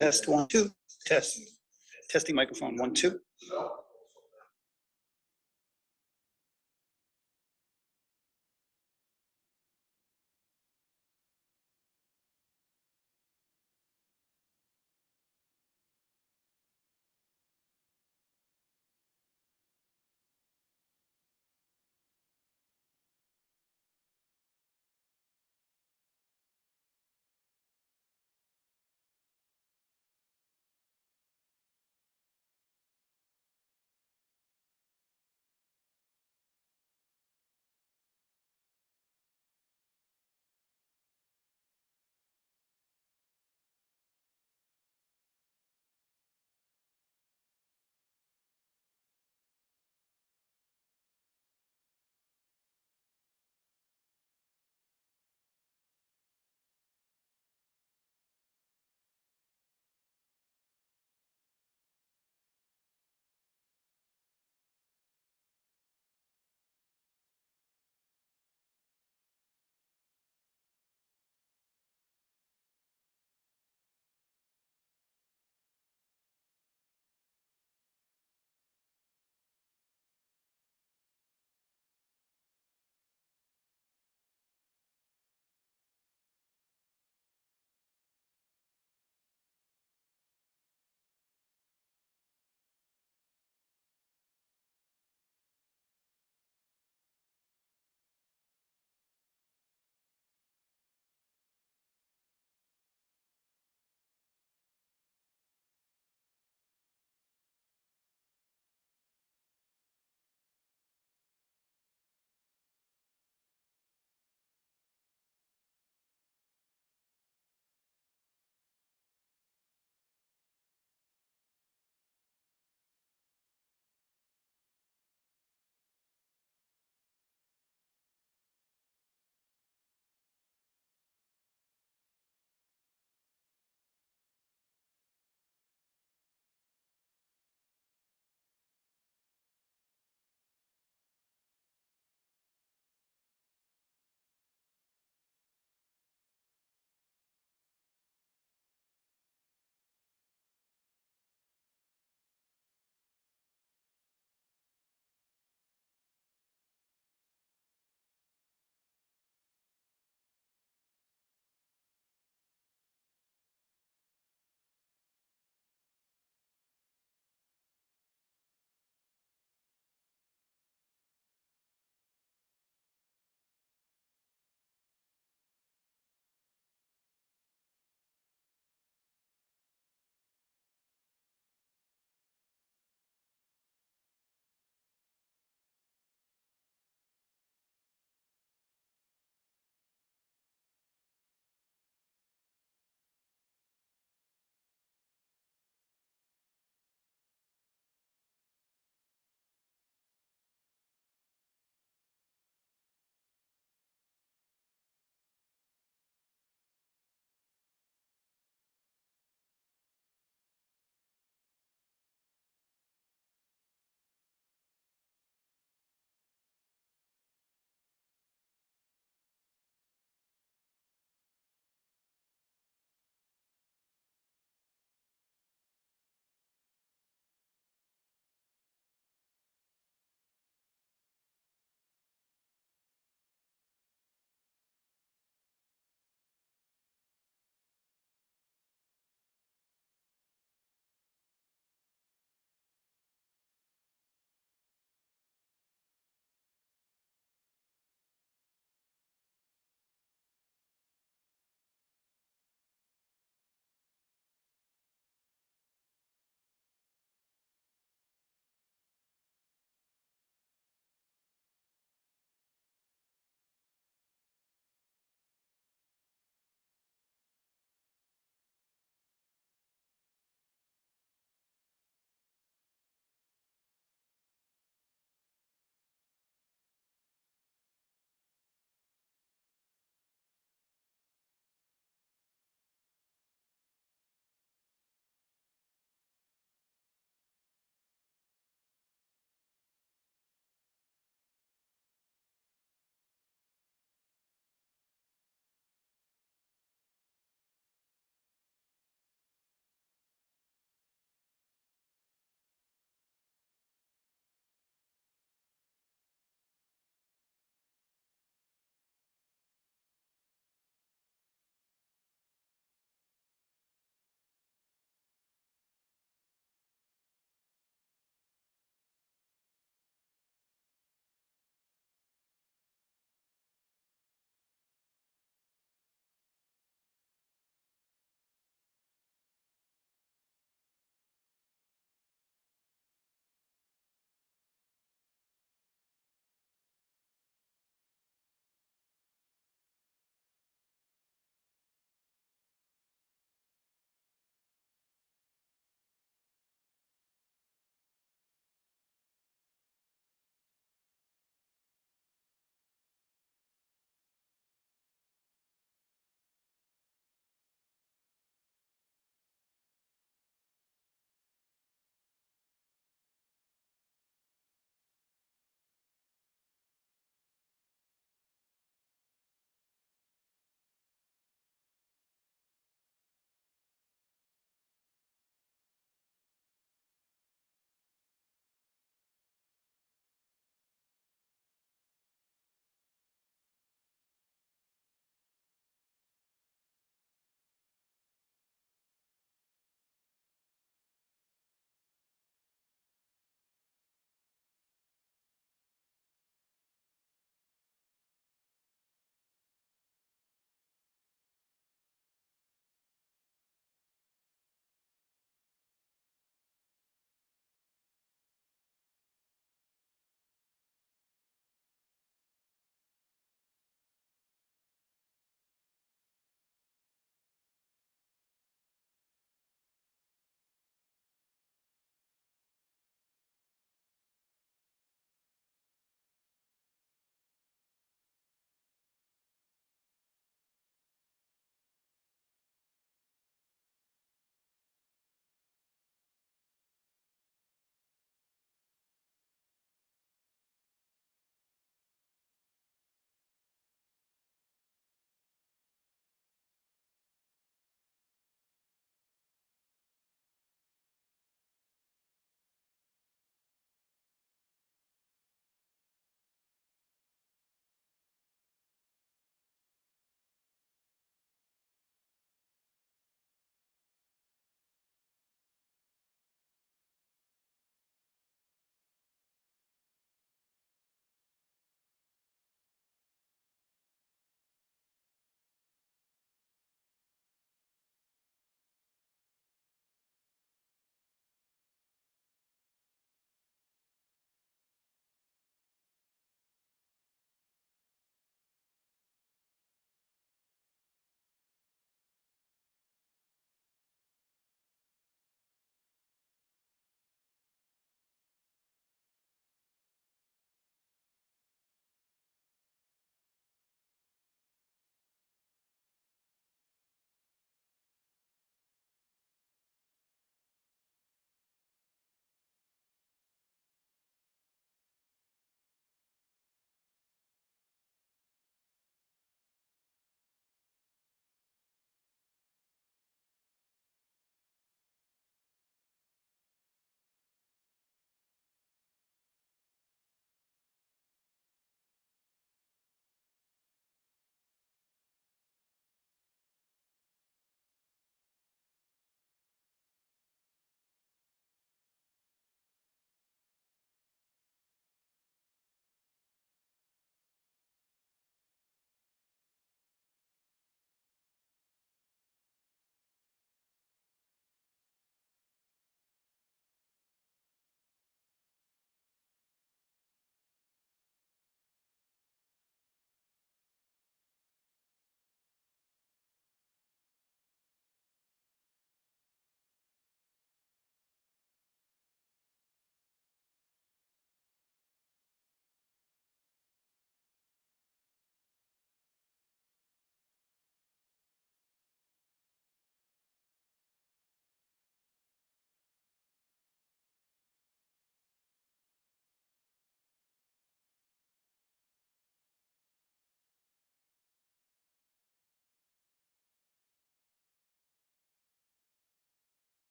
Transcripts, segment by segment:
Test 1, 2, test. Testing microphone 1, 2.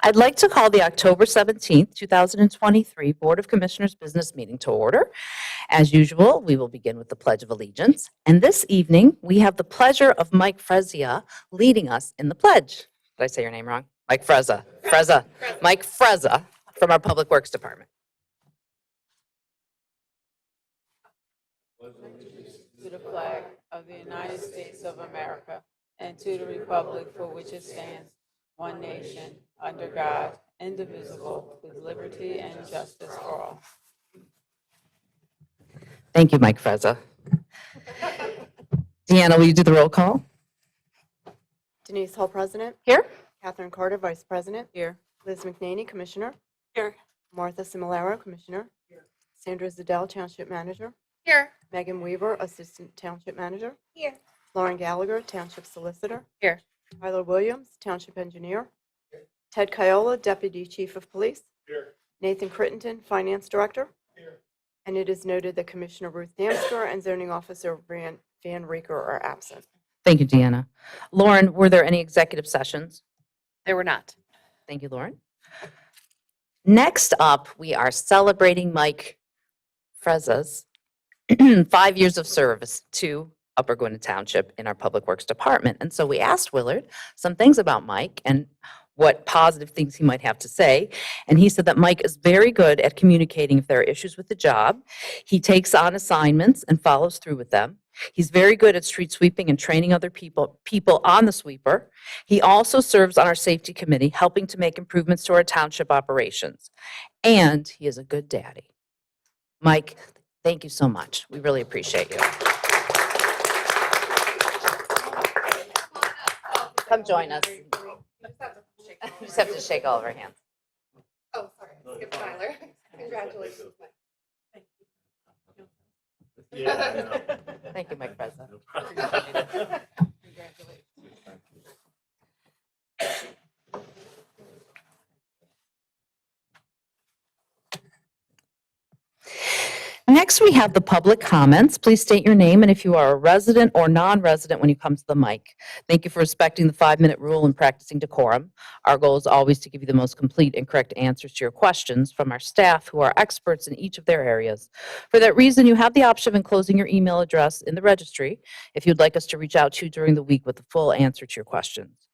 I'd like to call the October 17th, 2023 Board of Commissioners Business Meeting to order. As usual, we will begin with the Pledge of Allegiance. And this evening, we have the pleasure of Mike Frezia leading us in the pledge. Did I say your name wrong? Mike Frezza. Mike Frezza from our Public Works Department. To the flag of the United States of America and to the republic for which it stands, one nation, under God, indivisible, with liberty and justice for all. Thank you, Mike Frezza. Deanna, will you do the roll call? Denise Hall, President. Here. Catherine Carter, Vice President. Here. Liz McNaney, Commissioner. Here. Martha Similaro, Commissioner. Sandra Zadell, Township Manager. Here. Megan Weaver, Assistant Township Manager. Here. Lauren Gallagher, Township Solicitor. Here. Tyler Williams, Township Engineer. Ted Kiola, Deputy Chief of Police. Here. Nathan Crittenton, Finance Director. Here. And it is noted that Commissioner Ruth Damsker and Zoning Officer Van Reeker are absent. Thank you, Deanna. Lauren, were there any executive sessions? There were not. Thank you, Lauren. Next up, we are celebrating Mike Frezza's 5 years of service to Upper Gwynedd Township in our Public Works Department. And so we asked Willard some things about Mike and what positive things he might have to say. And he said that Mike is very good at communicating if there are issues with the job. He takes on assignments and follows through with them. He's very good at street sweeping and training other people on the sweeper. He also serves on our safety committee, helping to make improvements to our township operations. And he is a good daddy. Mike, thank you so much. We really appreciate you. Come join us. You just have to shake all of our hands. Oh, sorry, I skipped Tyler. Congratulations. Thank you, Mike President. Next, we have the public comments. Please state your name and if you are a resident or non-resident when you come to the mic. Thank you for respecting the 5-minute rule and practicing decorum. Our goal is always to give you the most complete and correct answers to your questions from our staff who are experts in each of their areas. For that reason, you have the option of enclosing your email address in the registry if you'd like us to reach out to you during the week with a full answer to your questions.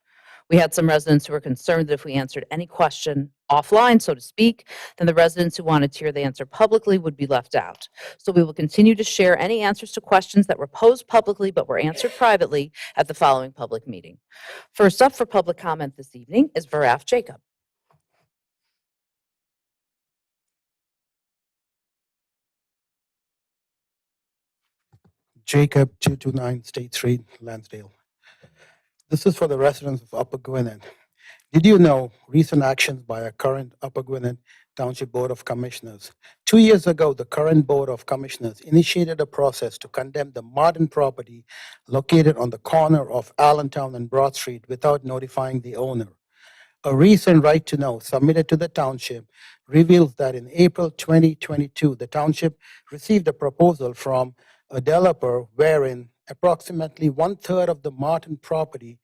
We had some residents who were concerned that if we answered any question offline, so to speak, then the residents who wanted to hear the answer publicly would be left out. So we will continue to share any answers to questions that were posed publicly but were answered privately at the following public meeting. First up for public comment this evening is Varaf Jacob. Jacob, 229 State Street, Lansdale. This is for the residents of Upper Gwynedd. Did you know recent actions by our current Upper Gwynedd Township Board of Commissioners? 2 years ago, the current Board of Commissioners initiated a process to condemn the modern property located on the corner of Allentown and Broad Street without notifying the owner. A recent right to know submitted to the township reveals that in April 2022, the township received a proposal from a developer wherein approximately 1/3 of the Martin property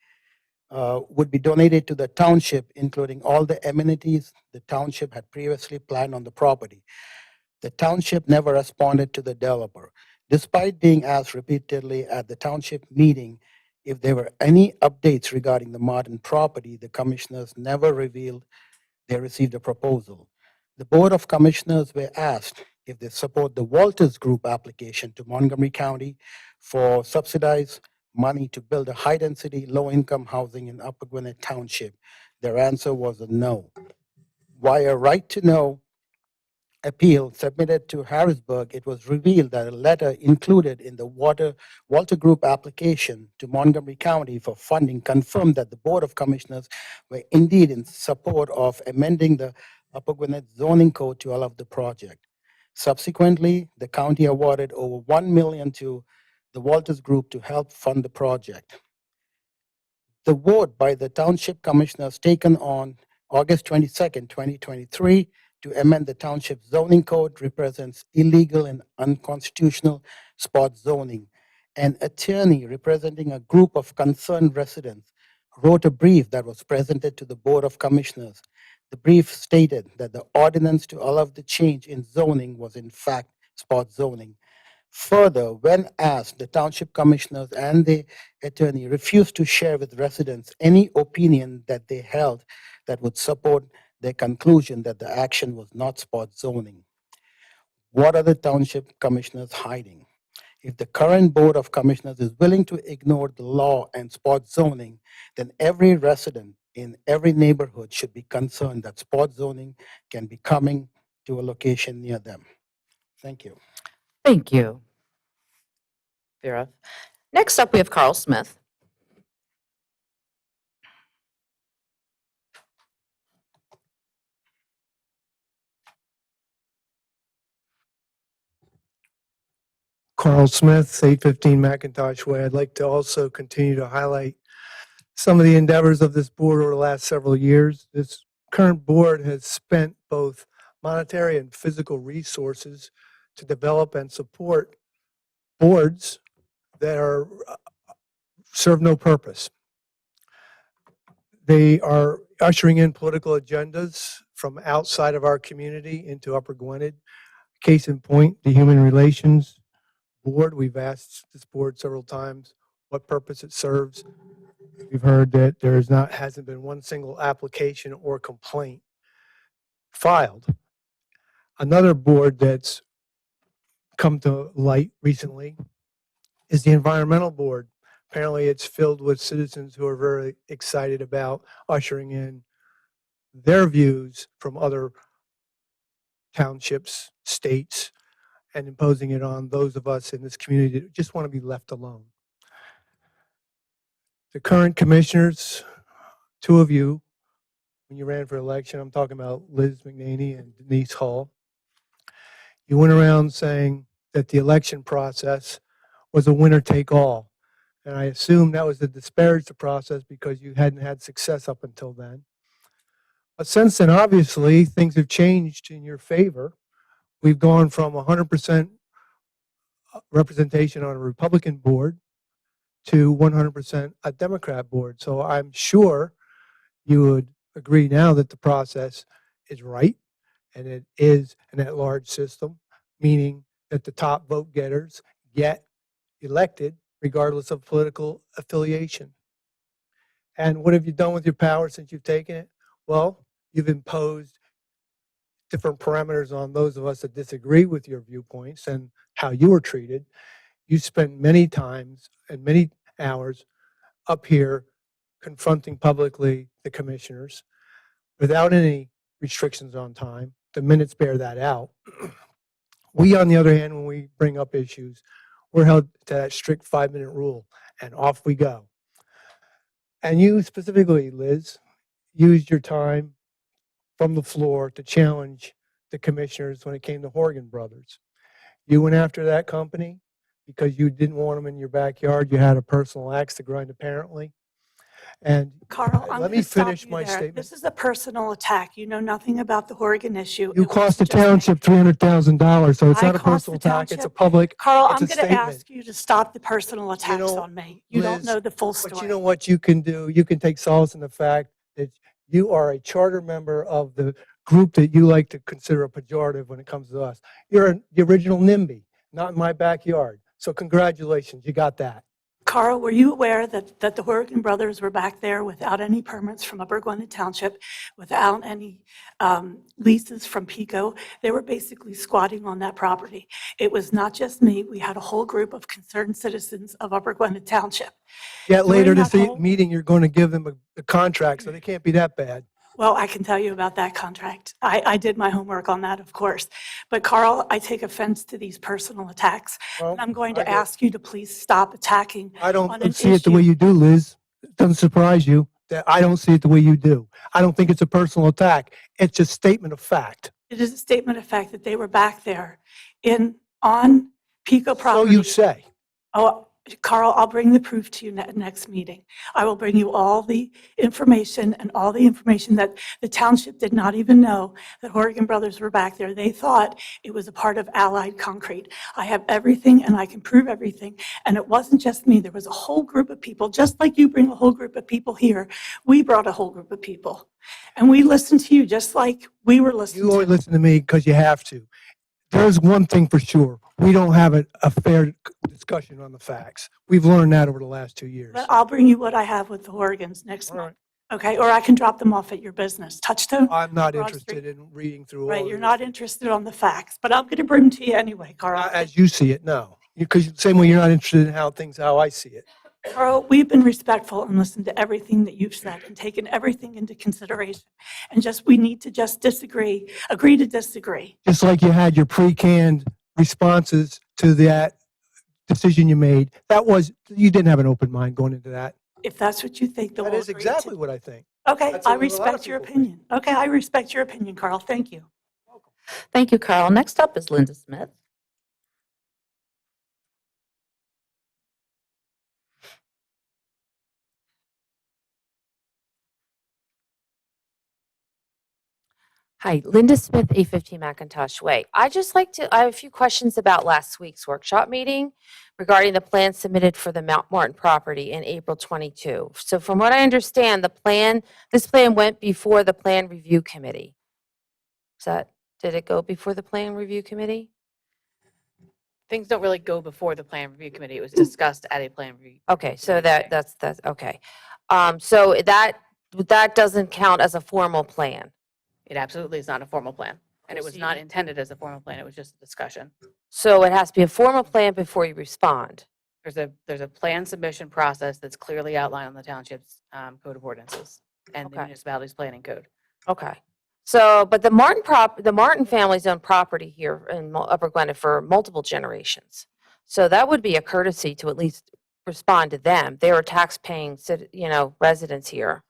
would be donated to the township, including all the amenities the township had previously planned on the property. The township never responded to the developer. Despite being asked repeatedly at the township meeting if there were any updates regarding the Martin property, the commissioners never revealed they received a proposal. The Board of Commissioners were asked if they support the Walters Group application to Montgomery County for subsidized money to build a high-density, low-income housing in Upper Gwynedd Township. Their answer was a no. Via right to know appeal submitted to Harrisburg, it was revealed that a letter included in the Walter Group application to Montgomery County for funding confirmed that the Board of Commissioners were indeed in support of amending the Upper Gwynedd zoning code to allow the project. Subsequently, the county awarded over $1 million to the Walters Group to help fund the project. The vote by the Township Commissioners taken on August 22nd, 2023, to amend the Township zoning code represents illegal and unconstitutional spot zoning. An attorney representing a group of concerned residents wrote a brief that was presented to the Board of Commissioners. The brief stated that the ordinance to allow the change in zoning was in fact spot zoning. Further, when asked, the township commissioners and the attorney refused to share with residents any opinion that they held that would support their conclusion that the action was not spot zoning. What are the township commissioners hiding? If the current Board of Commissioners is willing to ignore the law and spot zoning, then every resident in every neighborhood should be concerned that spot zoning can be coming to a location near them. Thank you. Thank you, Vera. Next up, we have Carl Smith. Carl Smith, 815 McIntosh Way. I'd like to also continue to highlight some of the endeavors of this board over the last several years. This current board has spent both monetary and physical resources to develop and support boards that are serve no purpose. They are ushering in political agendas from outside of our community into Upper Gwynedd. Case in point, the Human Relations Board. We've asked this board several times what purpose it serves. We've heard that hasn't been one single application or complaint filed. Another board that's come to light recently is the Environmental Board. Apparently it's filled with citizens who are very excited about ushering in their views from other townships, states, and imposing it on those of us in this community that just want to be left alone. The current commissioners, two of you, when you ran for election, I'm talking about Liz McNaney and Denise Hall, you went around saying that the election process was a winner take all. And I assume that was to disparage the process because you hadn't had success up until then. But since then, obviously, things have changed in your favor. We've gone from 100% representation on a Republican board to 100% a Democrat board. So I'm sure you would agree now that the process is right and it is an at-large system, meaning that the top vote getters get elected regardless of political affiliation. And what have you done with your power since you've taken it? Well, you've imposed different parameters on those of us that disagree with your viewpoints and how you were treated. You spent many times and many hours up here confronting publicly the commissioners without any restrictions on time. The minutes bear that out. We, on the other hand, when we bring up issues, we're held to that strict 5-minute rule, and off we go. And you specifically, Liz, used your time from the floor to challenge the commissioners when it came to Horgan Brothers. You went after that company because you didn't want them in your backyard. You had a personal axe to grind, apparently. And Carl, I'm let going me to stop finish you my there. statement. This is a personal attack. You know nothing about the Horgan issue. You It cost the wasn't just me. township $300,000, so it's I not a cost personal the attack. It's a township- public. Carl, it's I'm a going to statement. ask you to stop the personal attacks know, on me. You don't Liz, know the full But story. you know what you can do? You can take solace in the fact that you are a charter member of the group that you like to consider a pejorative when it comes to us. You're the original NIMBY, not in my backyard. So congratulations, you got that. Carl, were you aware that the Horgan brothers were back there without any permits from Upper Gwynedd Township, without any leases from PICO? They were basically squatting on that property. It was not just me. We had a whole group of concerned citizens of Upper Gwynedd Township. Yet later During this that whole- meeting, you're going to give them a contract, so they can't be that bad. Well, I can tell you about that contract. I did my homework on that, of course. But Carl, I take offense to these personal attacks. Well, And I'm going I to get- ask you to please stop attacking I on an don't see it the way issue. you do, Liz. It doesn't surprise you that I don't see it the way you do. I don't think it's a personal attack. It's just a statement of fact. It is a statement of fact that they were back there on PICO So property. you say. Oh, Carl, I'll bring the proof to you next meeting. I will bring you all the information and all the information that the township did not even know that Horgan Brothers were back there. They thought it was a part of Allied Concrete. I have everything and I can prove everything. And it wasn't just me. There was a whole group of people, just like you bring a whole group of people here. We brought a whole group of people. And we listened to you just like we were listening You to only listen to me because you have to. There's one thing for sure. We don't have a fair discussion on the facts. We've learned that over the last 2 years. But I'll bring you what I have with the Horgans next All month. right. Okay, or I can drop them off at your business. Touchstone? I'm not Broad interested Street. in reading through all Right, of you're this. not interested on the facts, but I'm going to bring them to you anyway, Carl. Not as you see it, no. Because same way you're not interested in how I see it. Carl, we've been respectful and listened to everything that you've said and taken everything into consideration. And we need to just agree to disagree. Just like you had your pre-canned responses to that decision you made. You didn't have an open mind going into that. If that's what you think, then That we'll is agree to- exactly what I think. Okay, That's I what a lot of respect your people think. opinion. Okay, I respect your opinion, Carl. Thank you. Thank you, Carl. Next up is Linda Smith. Hi, Linda Smith, 815 McIntosh Way. I have a few questions about last week's workshop meeting regarding the plan submitted for the Mount Martin property in April 22. So from what I understand, this plan went before the Plan Review Committee. Did it go before the Plan Review Committee? Things don't really go before the plan review committee. It was discussed at a plan review. Okay, so that's okay. So that doesn't count as a formal plan. It absolutely is not a formal plan, and it was not Proceed. intended as a formal plan. It was just a discussion. So it has to be a formal plan before you respond. There's a plan submission process that's clearly outlined on the township's code of ordinances and the Okay. municipality's planning code. Okay. So, but the Martin family's owned property here in Upper Gwynedd for multiple generations. So that would be a courtesy to at least respond to them. They were tax-paying, residents here.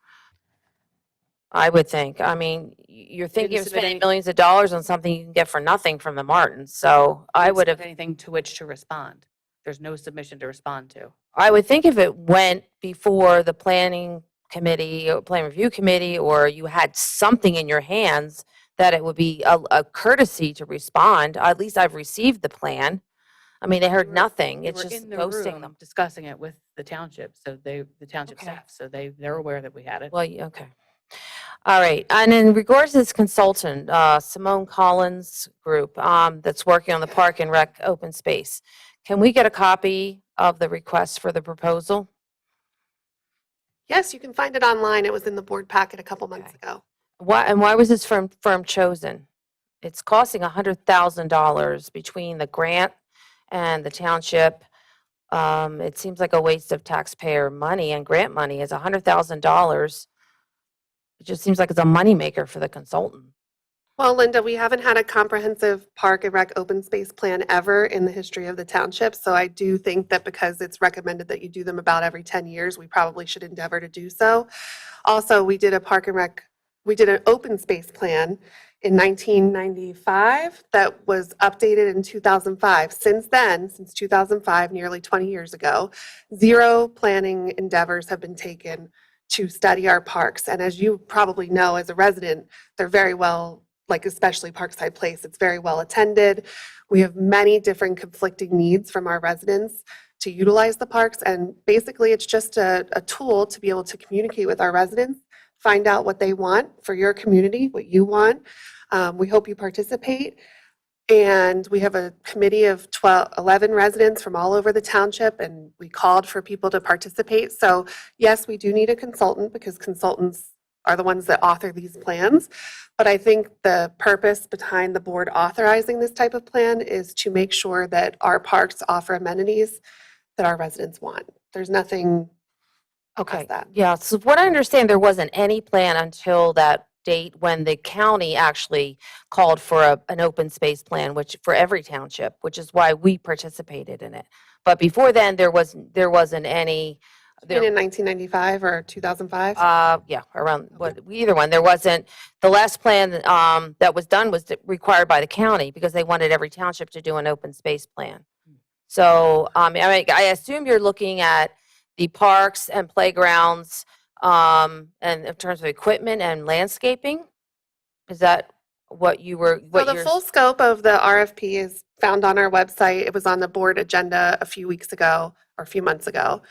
I would think. I mean, you're thinking of submit spending any- millions of dollars on something you can get for nothing from the Martins. So I Didn't would have, submit anything to which to respond. There's no submission to respond to. I would think if it went before the planning committee or plan review committee, or you had something in your hands, that it would be a courtesy to respond. At least I've received the plan. I mean, they heard nothing. They It's were just in the ghosting room them. discussing it with the township, so the township Okay. staff, so they're aware that we had it. Well, okay. All right. And in regards to this consultant, Simone Collins Group, that's working on the Park and Rec open space, can we get a copy of the request for the proposal? Yes, you can find it online. It was in the board packet a couple months Okay. ago. Why was this firm chosen? It's costing $100,000 between the grant and the township. It seems like a waste of taxpayer money, and grant money is $100,000. It just seems like it's a moneymaker for the consultant. Well, Linda, we haven't had a comprehensive park and rec open space plan ever in the history of the township. So I do think that because it's recommended that you do them about every 10 years, we probably should endeavor to do so. Also, we did an open space plan in 1995 that was updated in 2005. Since then, since 2005, nearly 20 years ago, 0 planning endeavors have been taken to study our parks. And as you probably know, as a resident, they're very well, like especially Parkside Place, it's very well attended. We have many different conflicting needs from our residents to utilize the parks. And basically, it's just a tool to be able to communicate with our residents, find out what they want for your community, what you want. We hope you participate. And we have a committee of 11 residents from all over the township, and we called for people to participate. So yes, we do need a consultant because consultants are the ones that author these plans. But I think the purpose behind the board authorizing this type of plan is to make sure that our parks offer amenities that our residents want. There's nothing Okay, that. yeah, so what I understand, there wasn't any plan until that date when the county actually called for an open space plan, which for every township, which is why we participated in it. But before then, there wasn't any. In 1995 or 2005? Yeah, around either one. There wasn't, the last plan that was done was required by the county because they wanted every township to do an open space plan. So, I assume you're looking at the parks and playgrounds, and in terms of equipment and landscaping? Is that what you were, So what the you're? full scope of the RFP is found on our website. It was on the board agenda a few weeks ago or a few months ago.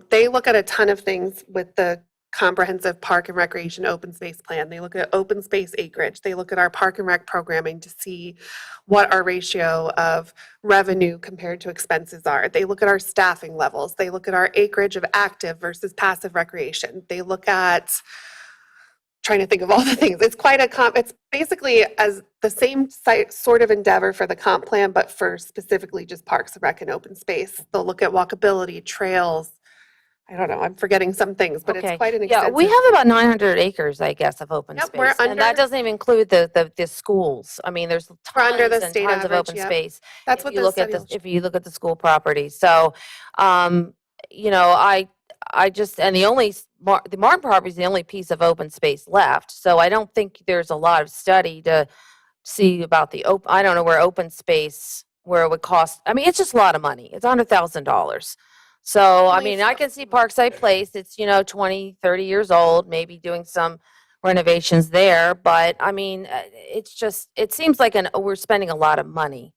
They look at a ton of things with the comprehensive park and recreation open space plan. They look at open space acreage. They look at our park and rec programming to see what our ratio of revenue compared to expenses are. They look at our staffing levels. They look at our acreage of active versus passive recreation. They look at trying to think of all the things. It's quite it's basically as the same sort of endeavor for the comp plan, but for specifically just parks and rec and open space. They'll look at walkability, trails. I don't know, I'm forgetting some things, but it's Okay. quite an Yeah, extensive. we have about 900 acres, I guess, of open Yep, we're space. And that under- doesn't even include the schools. I mean, there's We're under the tons and state tons of average, open yep. space. That's If what you the look at study will show. if you look at the school property. So, you know, I just, and the Martin property is the only piece of open space left. So I don't think there's a lot of study to see about I don't know where open space, where it would cost. I mean, it's just a lot of money. It's $100,000. So, I Only mean, I can see Parkside Place, it's, 20, 30 years old, maybe doing some renovations there. But I mean, it seems like we're spending a lot of money,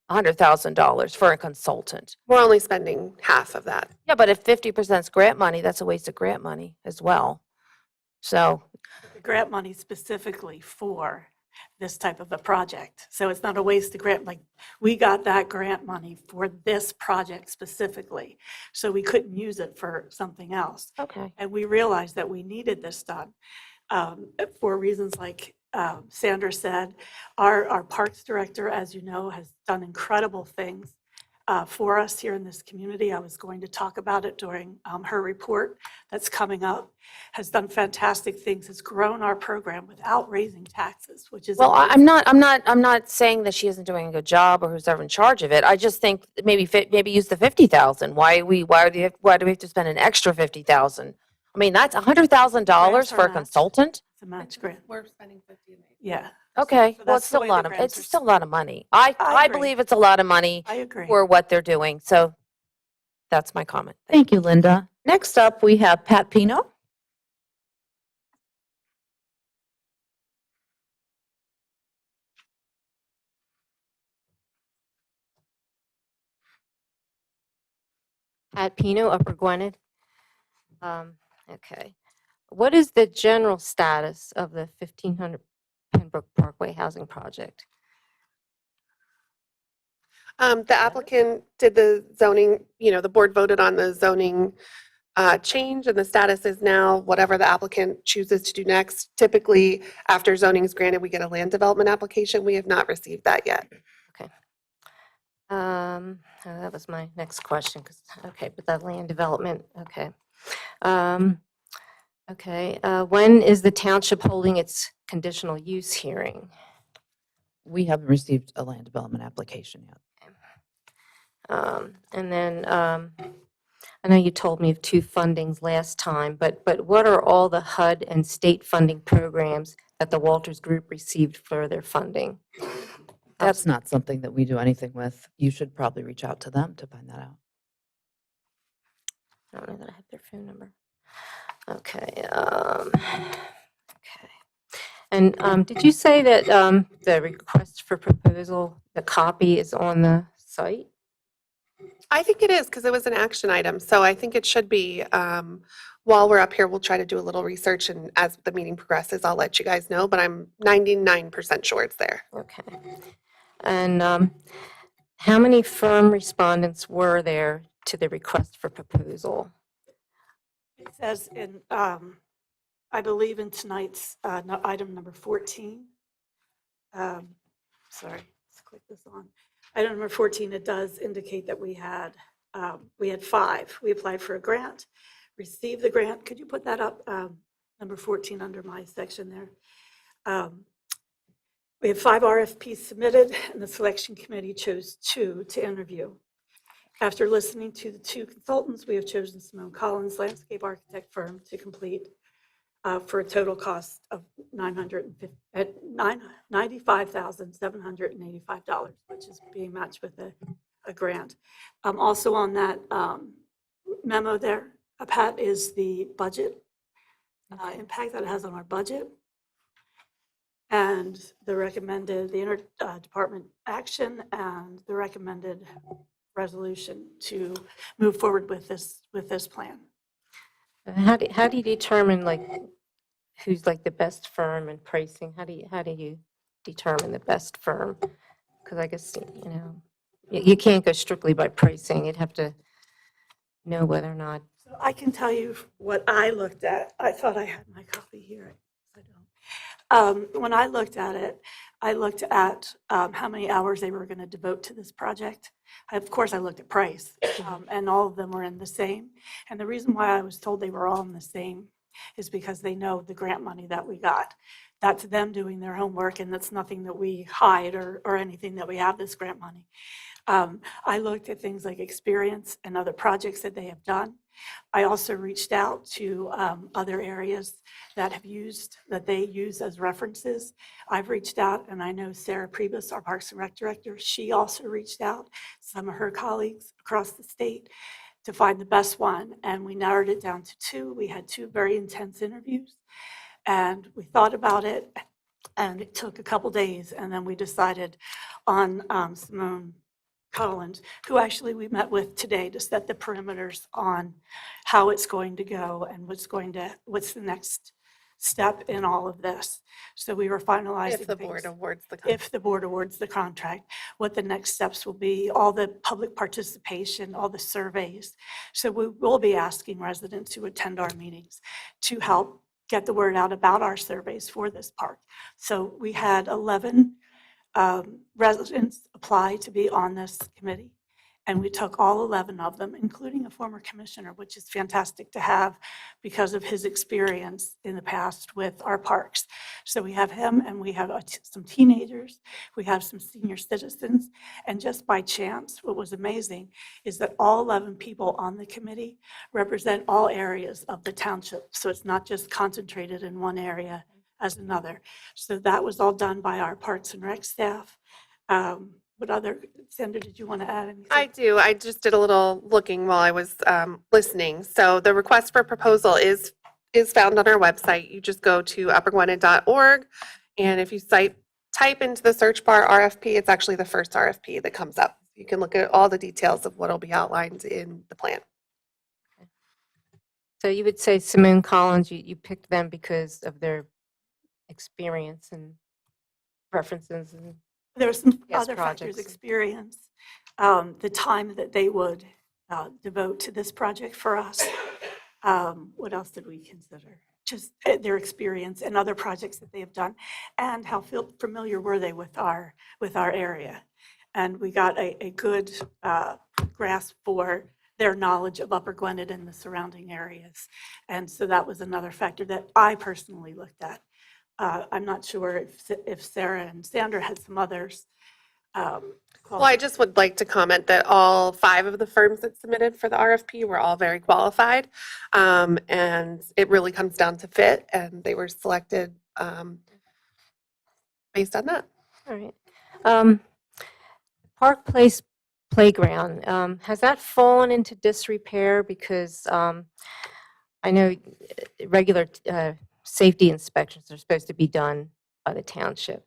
$100,000 for a consultant. We're only spending half of that. Yeah, but if 50% is grant money, that's a waste of grant money as well. So, The grant money specifically for this type of a project. So it's not a waste of grant, like, we got that grant money for this project specifically. So we couldn't use it for something else. okay. And we realized that we needed this done for reasons like Sandra said. Our Parks Director, as you know, has done incredible things for us here in this community. I was going to talk about it during her report that's coming up. Has done fantastic things, has grown our program without raising taxes, which is Well, amazing. I'm not saying that she isn't doing a good job or who's ever in charge of it. I just think maybe use the 50,000. Why do we have to spend an extra 50,000? I mean, that's $100,000 Grants are for a matched. consultant? It's a match grant. We're spending 50 and Yeah. Okay, So well, that's it's the still a way lot the of, grants it's are still a lot of money. I agree. believe it's a lot of money I agree. for what they're doing. So that's my comment. Thank you, Linda. Next up, we have Pat Pino. Pat Pino, Upper Gwynedd. Okay. What is the general status of the 1500 Pembroke Parkway housing project? The applicant did the zoning, the board voted on the zoning change, and the status is now whatever the applicant chooses to do next. Typically, after zoning is granted, we get a land development application. We have not received that yet. Okay. That was my next question, okay, but the land development, okay. Okay, when is the township holding its conditional use hearing? We haven't received a land development application yet. And then, I know you told me of 2 fundings last time, but what are all the HUD and state funding programs that the Walters Group received for their funding? That's not something that we do anything with. You should probably reach out to them to find that out. I don't know that I have their phone number. Okay, okay. And did you say that the request for proposal, the copy is on the site? I think it is because it was an action item. So I think it should be. While we're up here, we'll try to do a little research, and as the meeting progresses, I'll let you guys know, but I'm 99% sure it's there. Okay. And how many firm respondents were there to the request for proposal? It says in, I believe in tonight's item number 14. Sorry, let's click this on. Item number 14, it does indicate that we had 5. We applied for a grant, received the grant. Could you put that up, number 14 under my section there? We have 5 RFPs submitted, and the selection committee chose 2 to interview. After listening to the 2 consultants, we have chosen Simone Collins, landscape architect firm, to complete for a total cost of $95,785, which is being matched with a a grant. Also on that memo there, Pat, is the budget impact that it has on our budget, and the recommended, the interdepartment action, and the recommended resolution to move forward with this plan. How do you determine like who's like the best firm and pricing? How do you determine the best firm? Because I guess, you can't go strictly by pricing. You'd have to know whether or not. So I can tell you what I looked at. I thought I had my copy here. I don't. When I looked at it, I looked at how many hours they were going to devote to this project. Of course, I looked at price, and all of them were in the same. And the reason why I was told they were all in the same is because they know the grant money that we got. That's them doing their homework, and that's nothing that we hide or anything that we have this grant money. I looked at things like experience and other projects that they have done. I also reached out to other areas that they use as references. I've reached out, and I know Sarah Priebus, our Parks and Rec Director, she also reached out, some of her colleagues across the state, to find the best one, and we narrowed it down to 2. We had 2 very intense interviews, and we thought about it, and it took a couple days, and then we decided on Simone Collins, who actually we met with today to set the perimeters on how it's going to go and what's the next step in all of this. So we were finalizing If the board things. awards the If the board awards the contract, what the next steps will be, all the public participation, all the surveys. So we will be asking residents who attend our meetings to help get the word out about our surveys for this park. So we had 11 residents apply to be on this committee, and we took all 11 of them, including a former commissioner, which is fantastic to have because of his experience in the past with our parks. So we have him, and we have some teenagers, we have some senior citizens, and just by chance, what was amazing is that all 11 people on the committee represent all areas of the township. So it's not just concentrated in one area as another. So that was all done by our Parks and Rec staff. What other, Sandra, did you want to add anything? I do. I just did a little looking while I was listening. So the request for proposal is found on our website. You just go to uppergwynedd.org, and if you type into the search bar RFP, it's actually the first RFP that comes up. You can look at all the details of what will be outlined in the plan. So you would say Simone Collins, you picked them because of their experience and preferences and There were some Yes, other factors, projects. experience, the time that they would devote to this project for us. What else did we consider? Just their experience and other projects that they have done, and how familiar were they with our area. And we got a good grasp for their knowledge of Upper Gwynedd and the surrounding areas. And so that was another factor that I personally looked at. I'm not sure if Sarah and Sandra had some others. Well, I just would like to comment that all 5 of the firms that submitted for the RFP were all very qualified. And it really comes down to fit, and they were selected based on that. All right. Park Place Playground, has that fallen into disrepair? Because I know regular safety inspections are supposed to be done by the township.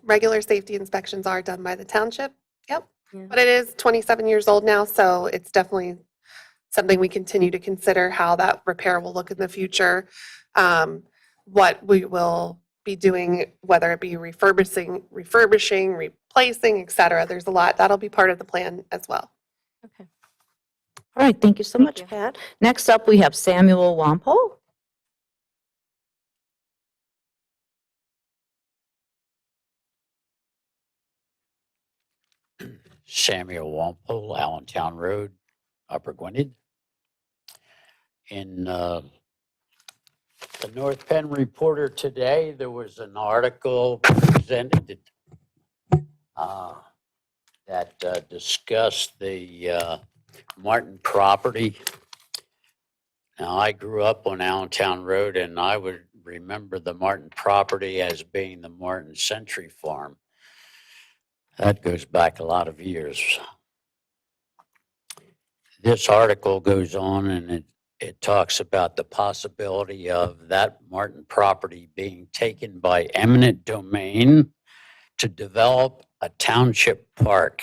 Regular safety inspections are done by the township. Yep. Yeah. But it is 27 years old now, so it's definitely something we continue to consider how that repair will look in the future. What we will be doing, whether it be refurbishing, replacing, et cetera. There's a lot. That'll be part of the plan as well. Okay. All right, thank you so Thank much, you. Pat. Next up, we have Samuel Wampole. Samuel Wampole, Allentown Road, Upper Gwynedd. In the North Penn Reporter today, there was an article presented that discussed the Martin property. Now, I grew up on Allentown Road, and I would remember the Martin property as being the Martin Century Farm. That goes back a lot of years. this article goes on and it talks about the possibility of that Martin property being taken by eminent domain to develop a township park.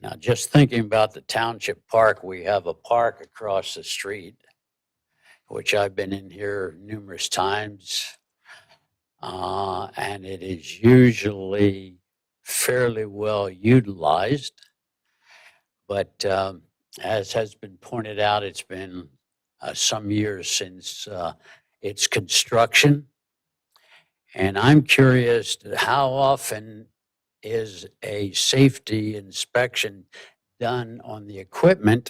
Now, just thinking about the township park, we have a park across the street, which I've been in here numerous times. And it is usually fairly well utilized. But as has been pointed out, it's been some years since its construction. And I'm curious how often is a safety inspection done on the equipment?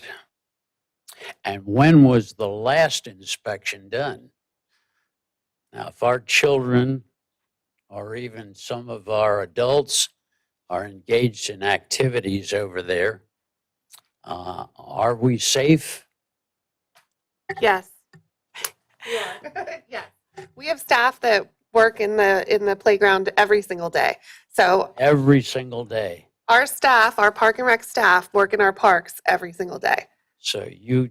And when was the last inspection done? Now, if our children or even some of our adults are engaged in activities over there, are we safe? Yes. Yes. We have staff that work in the playground every single day. So Every single day. our staff, our park and rec staff, work in our parks every single day. So you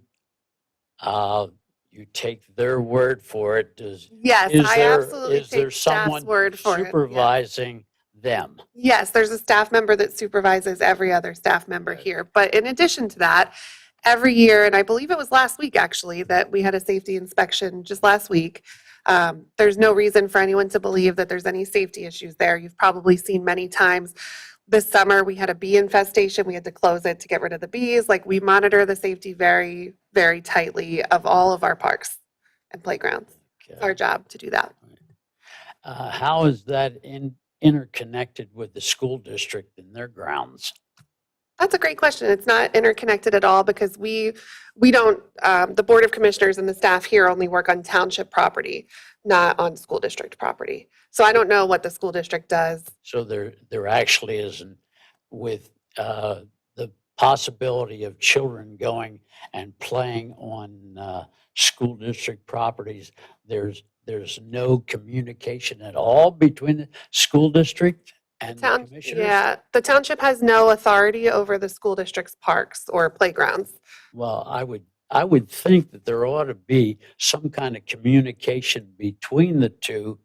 take their word for it. Yes, I absolutely is there take staff's someone word for it. Yeah. supervising them? Yes, there's a staff member that supervises every other staff member here. But in addition to that, every year, and I believe it was last week actually, that we had a safety inspection just last week. There's no reason for anyone to believe that there's any safety issues there. You've probably seen many times. This summer, we had a bee infestation. We had to close it to get rid of the bees. Like, we monitor the safety very, very tightly of all of our parks and playgrounds. It's our job to do that. How is that interconnected with the school district and their grounds? That's a great question. It's not interconnected at all because we don't, the Board of Commissioners and the staff here only work on township property, not on school district property. So I don't know what the school district does. So there actually isn't, with the possibility of children going and playing on school district properties, there's no communication at all between the school district and the commissioners? Yeah, the township has no authority over the school district's parks or playgrounds. Well, I would think that there ought to be some kind of communication between the two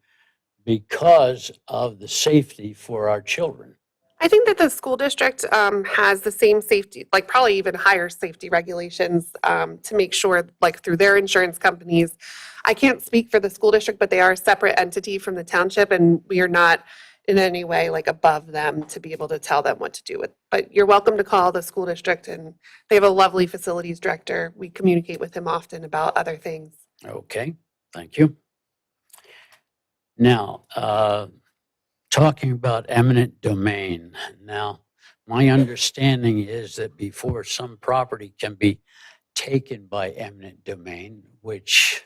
because of the safety for our children. I think that the school district has the same safety, like probably even higher safety regulations to make sure, like through their insurance companies. I can't speak for the school district, but they are a separate entity from the township, and we are not in any way like above them to be able to tell them what to do with. But you're welcome to call the school district, and they have a lovely facilities director. We communicate with him often about other things. Okay, thank you. Now, talking about eminent domain. Now, my understanding is that before some property can be taken by eminent domain, which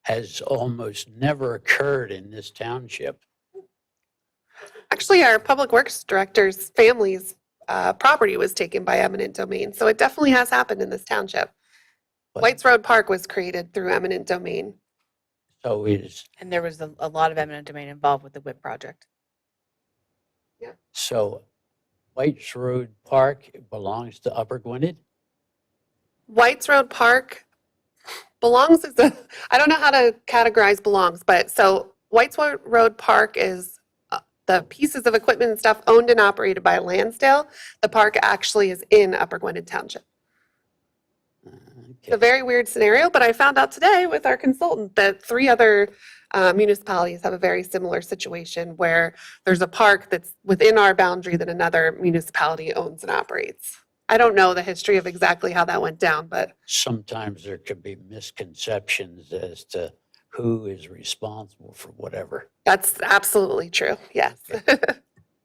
has almost never occurred in this township. Actually, our public works director's family's property was taken by eminent domain, so it definitely has happened in this township. But- White's Road Park was created through eminent domain. So is, And there was a lot of eminent domain involved with the WIP project. so White's Road Park belongs to Upper Gwynedd? White's Road Park belongs as a, I don't know how to categorize belongs, but so White's Road Park is the pieces of equipment and stuff owned and operated by Lansdale. The park actually is in Upper Gwynedd Township. It's a Okay. very weird scenario, but I found out today with our consultant that 3 other municipalities have a very similar situation where there's a park that's within our boundary that another municipality owns and operates. I don't know the history of exactly how that went down, but Sometimes there could be misconceptions as to who is responsible for whatever. that's absolutely true. Yes.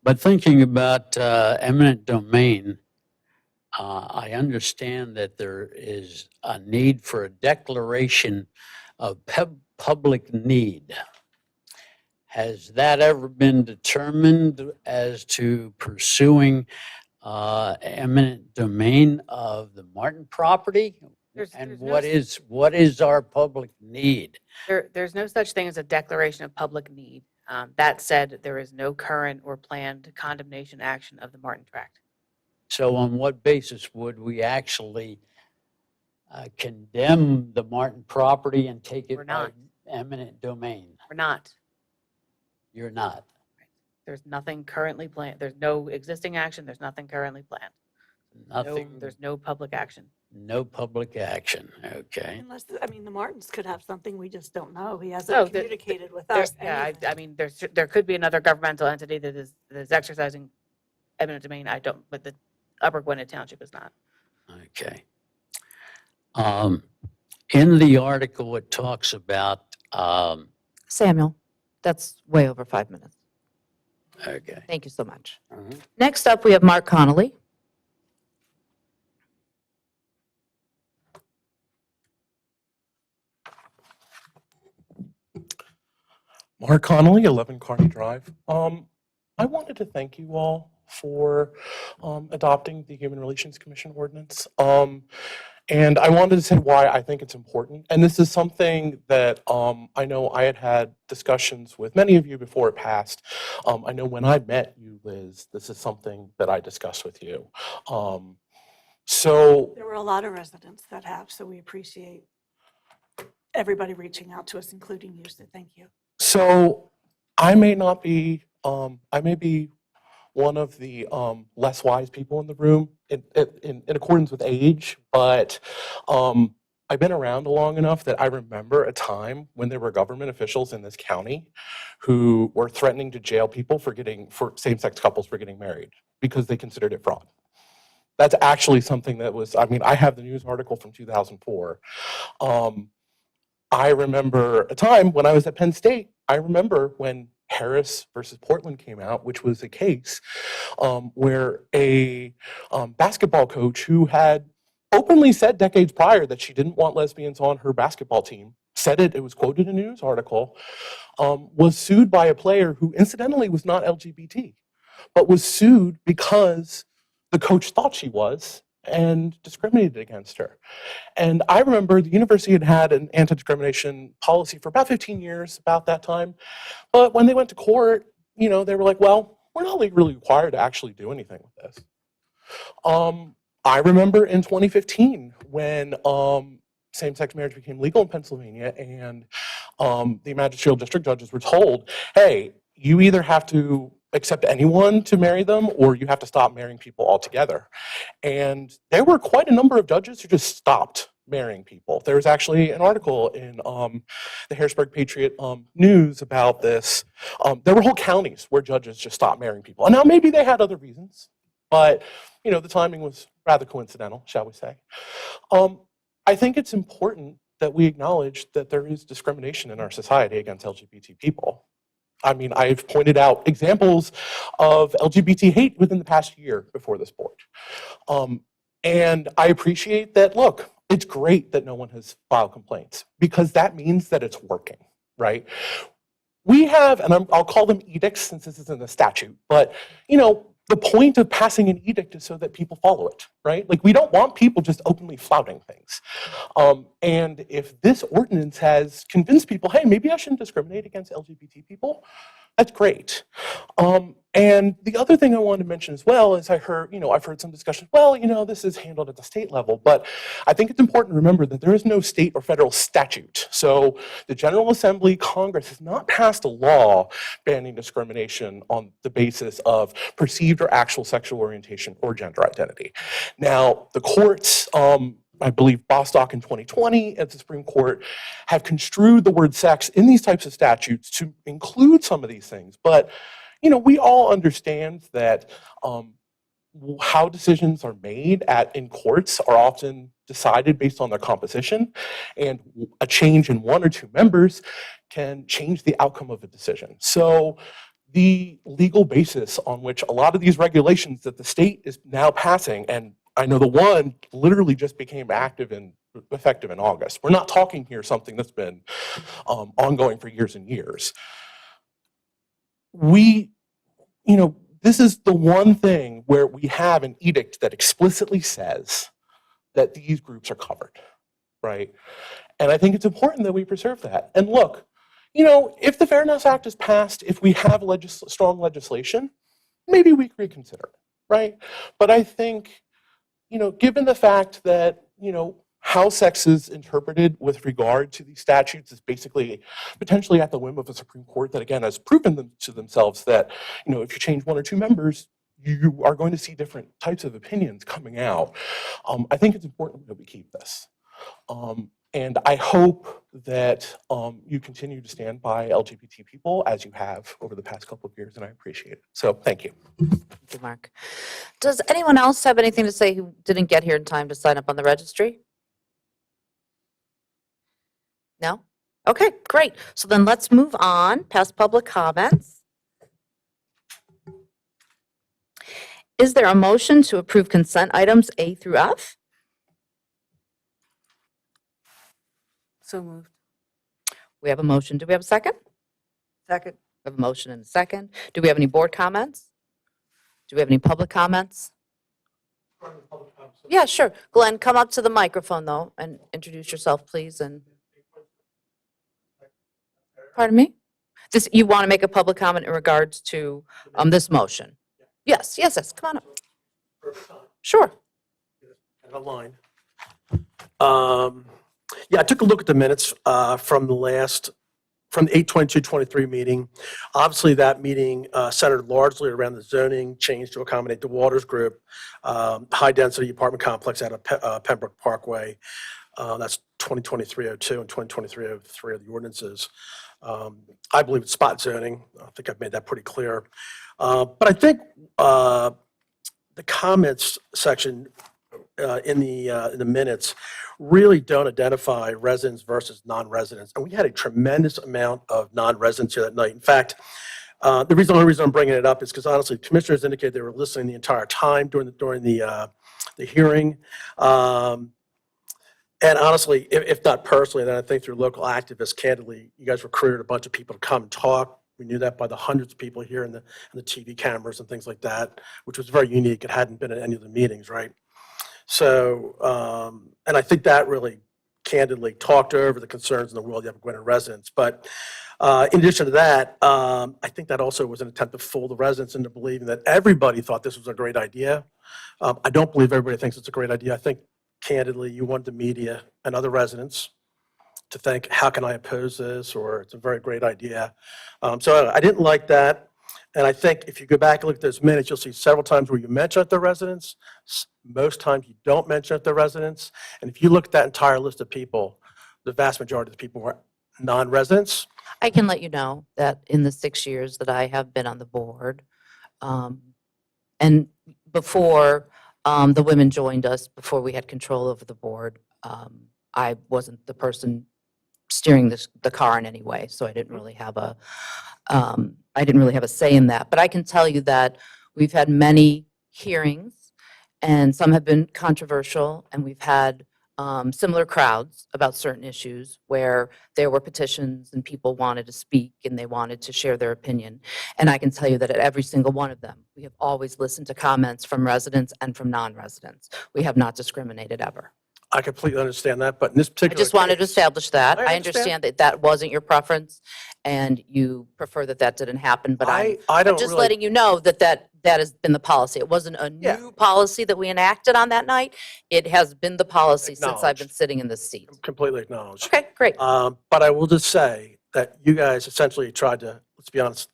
But thinking about eminent domain, I understand that there is a need for a declaration of public need. Has that ever been determined as to pursuing eminent domain of the Martin property? And what is our public need? There's no such thing as a declaration of public need. That said, there is no current or planned condemnation action of the Martin Tract. So on what basis would we actually condemn the Martin property and take We're it by not. eminent domain? We're not. You're not. There's nothing currently planned. There's no existing action. There's nothing currently planned. Nothing, There's no public action. no public action, okay? Unless, I mean, the Martins could have something we just don't know. He No, hasn't communicated with us. Yeah, anything. I mean, there could be another governmental entity that is exercising eminent domain. I don't, but the Upper Gwynedd Township is not. Okay. In the article, it talks about, Samuel, that's way over 5 minutes. okay. Thank you so much. Mhm. Next up, we have Mark Connolly. Mark Connolly, 11 Carney Drive. I wanted to thank you all for adopting the Human Relations Commission ordinance. And I wanted to say why I think it's important. And this is something that I know I had discussions with many of you before it passed. I know when I met you, Liz, this is something that I discussed with you. So There were a lot of residents that have, so we appreciate everybody reaching out to us, including you, so thank you. So I may not be, I may be one of the less wise people in the room in accordance with age, but I've been around long enough that I remember a time when there were government officials in this county who were threatening to jail people for same-sex couples for getting married because they considered it fraud. That's actually something that was, I mean, I have the news article from 2004. I remember a time when I was at Penn State, I remember when Harris versus Portland came out, which was a case where a basketball coach who had openly said decades prior that she didn't want lesbians on her basketball team, said it was quoted in a news article, was sued by a player who incidentally was not LGBT, but was sued because the coach thought she was and discriminated against her. And I remember the university had had an anti-discrimination policy for about 15 years about that time. But when they went to court, you know, they were like, well, we're not really required to actually do anything with this. I remember in 2015 when same-sex marriage became legal in Pennsylvania and the magisterial district judges were told, hey, you either have to accept anyone to marry them or you have to stop marrying people altogether. And there were quite a number of judges who just stopped marrying people. There was actually an article in the Harrisburg Patriot News about this. There were whole counties where judges just stopped marrying people. And now maybe they had other reasons, but you know, the timing was rather coincidental, shall we say. I think it's important that we acknowledge that there is discrimination in our society against LGBT people. I mean, I've pointed out examples of LGBT hate within the past year before this board. And I appreciate that, look, it's great that no one has filed complaints because that means that it's working, right? We have, and I'll call them edicts since this isn't a statute, but you know, the point of passing an edict is so that people follow it, right? Like we don't want people just openly flouting things. And if this ordinance has convinced people, hey, maybe I shouldn't discriminate against LGBT people, that's great. And the other thing I wanted to mention as well is I've heard some discussion, well, you know, this is handled at the state level, but I think it's important to remember that there is no state or federal statute. So the General Assembly, Congress has not passed a law banning discrimination on the basis of perceived or actual sexual orientation or gender identity. Now, the courts, I believe Bostock in 2020 at the Supreme Court have construed the word sex in these types of statutes to include some of these things. But, you know, we all understand that how decisions are made in courts are often decided based on their composition, and a change in one or two members can change the outcome of a decision. So the legal basis on which a lot of these regulations that the state is now passing, and I know the one literally just became effective in August. We're not talking here something that's been ongoing for years and years. This is the one thing where we have an edict that explicitly says that these groups are covered, right? And I think it's important that we preserve that. And look, you know, if the Fairness Act is passed, if we have strong legislation, maybe we reconsider it. right? But I think, given the fact that, how sex is interpreted with regard to these statutes is basically potentially at the whim of a Supreme Court that, again, has proven to themselves that, if you change one or two members, you are going to see different types of opinions coming out. I think it's important that we keep this. And I hope that you continue to stand by LGBT people as you have over the past couple of years, and I appreciate it. So thank you. Thank you, Mark. Does anyone else have anything to say who didn't get here in time to sign up on the registry? No? Okay, great. So then let's move on past public comments. Is there a motion to approve consent items A through F? So moved. We have a motion. Do we have a second? Second. We have a motion and a second. Do we have any board comments? Do we have any public comments? Yeah, sure. Glenn, come up to the microphone though and introduce yourself, please. And pardon me? You want to make a public comment in regards to this motion? Yes. Come on up. Sure. Line. Yeah, I took a look at the minutes from the 8/22/23 meeting. Obviously, that meeting centered largely around the zoning change to accommodate the Waters Group, high-density apartment complex out of Pembroke Parkway. That's 2023-02 and 2023-03 of the ordinances. I believe it's spot zoning. I think I've made that pretty clear. But I think the comments section in the minutes really don't identify residents versus non-residents. And we had a tremendous amount of non-residents here that night. In fact, the only reason I'm bringing it up is because honestly, commissioners indicated they were listening the entire time during the hearing. And honestly, if not personally, then I think through local activists, candidly, you guys recruited a bunch of people to come and talk. We knew that by the hundreds of people here and the TV cameras and things like that, which was very unique. It hadn't been at any of the meetings, right? So, and I think that really candidly talked over the concerns in the world of Gwynedd residents. But in addition to that, I think that also was an attempt to fool the residents into believing that everybody thought this was a great idea. I don't believe everybody thinks it's a great idea. I think candidly, you want the media and other residents to think, how can I oppose this? Or it's a very great idea. So I didn't like that. And I think if you go back and look at those minutes, you'll see several times where you mention the residents. Most times you don't mention the residents. And if you look at that entire list of people, the vast majority of the people were non-residents. I can let you know that in the 6 years that I have been on the board, and before the women joined us, before we had control over the board, I wasn't the person steering the car in any way, so I didn't really have a say in that. But I can tell you that we've had many hearings, and some have been controversial, and we've had similar crowds about certain issues where there were petitions and people wanted to speak and they wanted to share their opinion. And I can tell you that at every single one of them, we have always listened to comments from residents and from non-residents. We have not discriminated ever. I completely understand that, but in this I particular just wanted to case- establish that. I I understand that that wasn't your preference and you prefer that that didn't happen, but I I'm don't just really- letting you know that has been the policy. It wasn't a Yeah. new policy that we enacted on that night. It has been the policy since I've been Acknowledged. sitting in this seat. Completely acknowledged. Okay, great. But I will just say that you guys essentially tried to, let's be honest,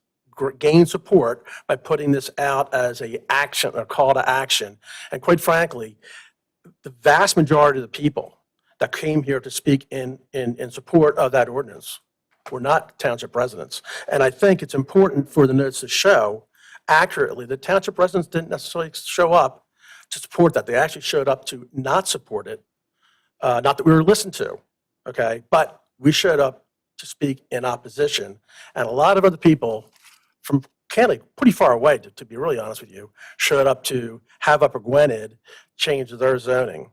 gain support by putting this out as a call to action. And quite frankly, the vast majority of the people that came here to speak in support of that ordinance were not township residents. And I think it's important for the notes to show accurately that township residents didn't necessarily show up to support that. They actually showed up to not support it. Not that we were listened to, okay? But we showed up to speak in opposition. And a lot of other people from candidly pretty far away, to be really honest with you, showed up to have Upper Gwynedd change their zoning.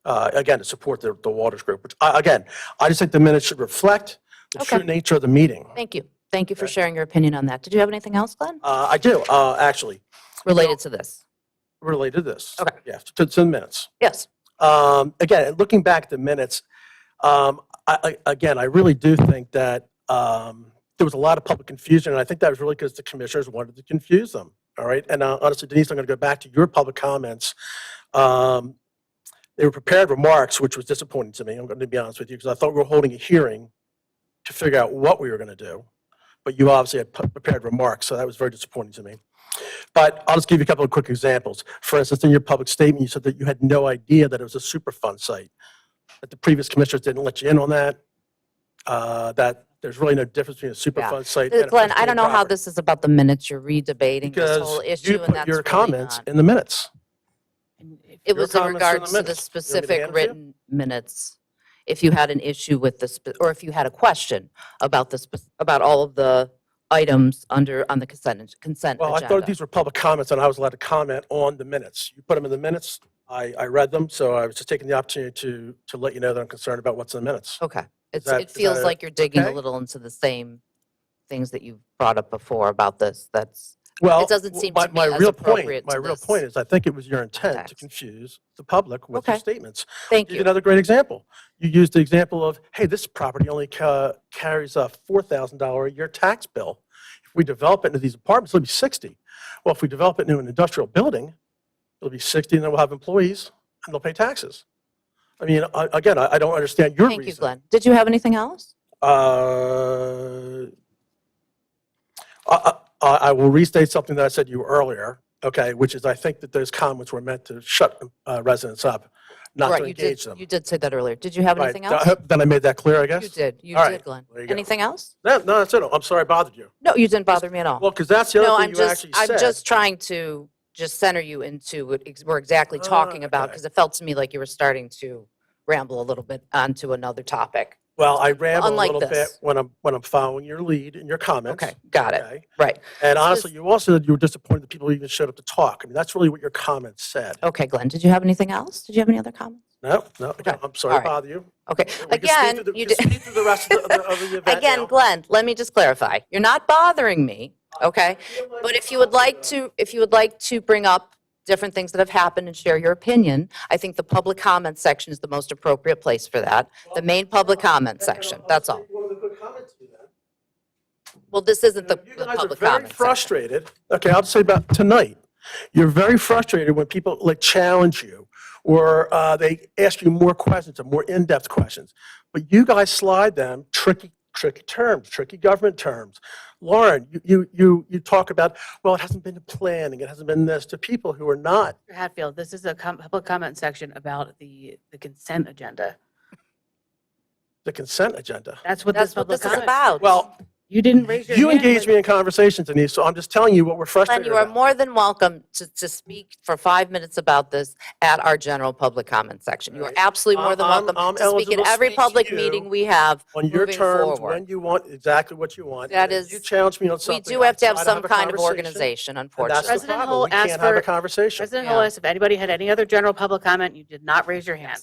Again, to support the Waters Group, which again, I just think the minutes should reflect the Okay. true nature of the meeting. Thank you. Thank you for sharing your opinion on that. Did you have anything else, Glenn? I do, actually, Related to this? related to this. Okay. Yeah, to the minutes. Yes. Again, looking back at the minutes, I really do think that there was a lot of public confusion, and I think that was really because the commissioners wanted to confuse them. all right? And honestly, Denise, I'm going to go back to your public comments. They were prepared remarks, which was disappointing to me. I'm going to be honest with you, because I thought we were holding a hearing to figure out what we were going to do. But you obviously had prepared remarks, so that was very disappointing to me. But I'll just give you a couple of quick examples. For instance, in your public statement, you said that you had no idea that it was a Superfund site, that the previous commissioners didn't let you in on that, that there's really no difference between a Superfund site and a Glenn, I don't know how property. this is about the minutes. You're redebating this whole Because issue, you and put that's your really comments not. in the minutes. It your was in comments in the regards to the minutes. You want me to specific hand it to you? written minutes. If you had an issue with the, or if you had a question about about all of the items on the consent Well, I thought agenda. these were public comments and I was allowed to comment on the minutes. You put them in the minutes. I read them, so I was just taking the opportunity to let you know that I'm concerned about what's in the minutes. Okay. Is It that feels like you're digging a okay? little into the same things that you've brought up before about this. Well, It doesn't seem my, to me my as real appropriate point, my to real this point is I think it was your intent to context. confuse the public with your Okay. statements. Thank Give you. another great example. You used the example of, hey, this property only carries a $4,000 a year tax bill. If we develop it into these apartments, it'll be 60. Well, if we develop it into an industrial building, it'll be 60, and then we'll have employees and they'll pay taxes. I mean, again, I don't understand your Thank you, reason. Glenn. Did you have anything else? I will restate something that I said to you earlier, okay, which is I think that those comments were meant to shut residents up, not to Right, engage them. you did say that earlier. Did you have Right. anything I else? hope then I made that clear, I guess? You did. You All did, right, Glenn. there you go. Anything else? No, that's it. I'm sorry I bothered you. No, you didn't bother me at all. Well, because that's the No, other I'm thing you just, actually I'm said. just trying to just center you into what we're exactly talking about, okay. because it felt to me like you were starting to ramble a little bit onto another topic. Well, I ramble a Unlike little bit this. when I'm following your lead in your comments. Okay, got it. Okay. Right. And So honestly, this- you also said you were disappointed that people even showed up to talk. I mean, that's really what your comments said. Okay, Glenn, did you have anything else? Did you have any other comments? No, again, I'm sorry All to right. bother you. Okay, We can speak again, through the- you we can did. speak through the rest of the event Again, now. Glenn, let me just clarify. You're not bothering me, okay? But if you would like to bring up different things that have happened and share your opinion, I think the public comment section is the most appropriate place for that. The main public comment section, that's all. Well, this isn't the You the guys are public very comment section. frustrated. Okay, I'll just say about tonight. You're very frustrated when people like challenge you or they ask you more questions or more in-depth questions. But you guys slide them tricky terms, tricky government terms. Lauren, you talk about, well, it hasn't been planning, it hasn't been this, to people who are not. Mr. Hatfield, this is a public comment section about the consent agenda. The consent agenda. That's what That's this what public this is comment. about. Well, You didn't raise your you hand. engaged me in conversations, Denise, so I'm just telling you what we're Glenn, frustrated you are about. more than welcome to speak for 5 minutes about this at our general public comment section. You are Right. absolutely more than I'm welcome to speak eligible in to every speak to public you meeting we have On your moving terms, forward. when you want, exactly what you want. That And if you is- challenge me on We something. do have to have I'll some a kind of conversation, organization, and that's unfortunately. the President problem. Hull We can't asked have a for- conversation. President Yeah. Hull asked if anybody had any other general public comment. You did not raise your hand.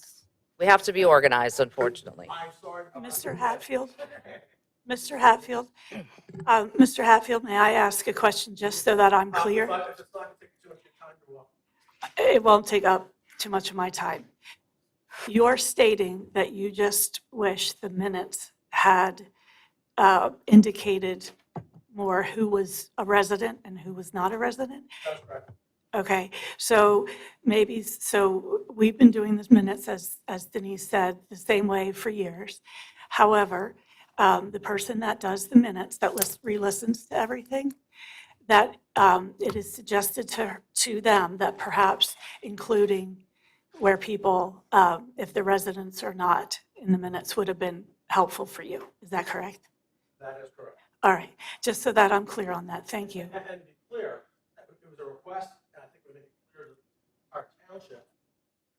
We have to be organized, unfortunately. Mr. Hatfield, Mr. Hatfield, Mr. Hatfield, may I ask a question just so that I'm clear? It won't take up too much of my time. You're stating that you just wish the minutes had indicated more who was a resident and who was not a resident? That's correct. Okay, so we've been doing the minutes, as Denise said, the same way for years. However, the person that does the minutes, that re-listens to everything, that it is suggested to them that perhaps including where people, if the residents are not in the minutes, would have been helpful for you. Is that correct? That is correct. All right, just so that I'm clear on that, thank you. And to be clear, it was a request, and I think we made it clear to our township,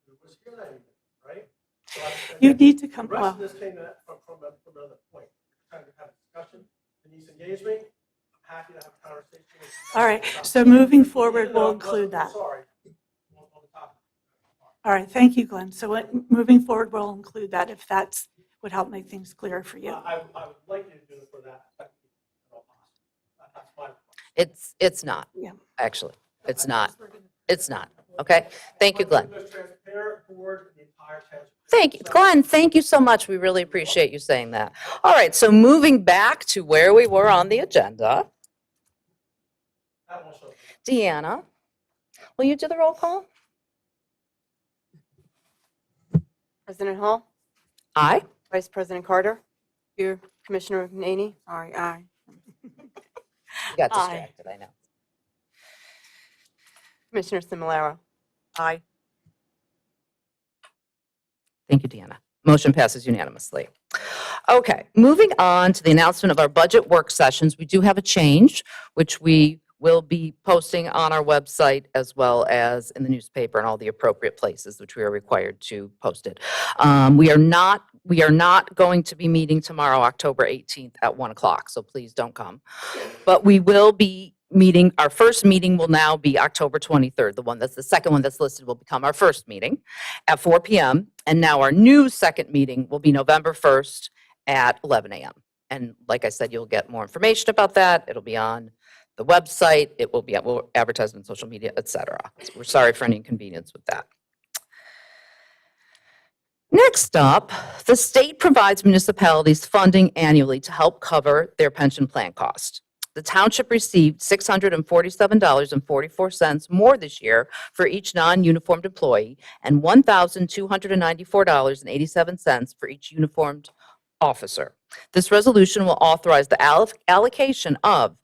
who was here that evening, right? So I said You that need to come, The rest of well, this came from another point. We're trying to have a discussion. Denise engaged me. I'm happy to have a conversation with you. all right, so moving forward, we'll include that. Sorry. On the topic. All right, thank you, Glenn. So moving forward, we'll include that if that's would help make things clearer for you. I would like you to do it for that. That's my request. It's not, Yeah. actually. It's not. It's not. Okay? Thank you, Glenn. The most transparent board in the entire township. Thank you, Glenn, thank you so much. We really appreciate you saying that. All right, so moving back to where we were on the agenda. That won't show. Deanna, will you do the roll call? President Hall, Aye. Vice President Carter. Here. Commissioner McNaney, Sorry, aye. You got Aye. distracted, I know. Commissioner Simularo. Aye. Thank you, Deanna. Motion passes unanimously. Okay, moving on to the announcement of our budget work sessions. We do have a change, which we will be posting on our website as well as in the newspaper and all the appropriate places which we are required to post it. We are not going to be meeting tomorrow, October 18th at 1 o'clock, so please don't come. But we will be meeting, our first meeting will now be October 23rd. The second one that's listed will become our first meeting at 4 PM. And now our new second meeting will be November 1st at 11 AM. And like I said, you'll get more information about that. It'll be on the website. We'll advertise on social media, et cetera. So we're sorry for any inconvenience with that. Next up, the state provides municipalities funding annually to help cover their pension plan cost. The township received $647.44 more this year for each non-uniformed employee and $1,294.87 for each uniformed officer. This resolution will authorize the allocation of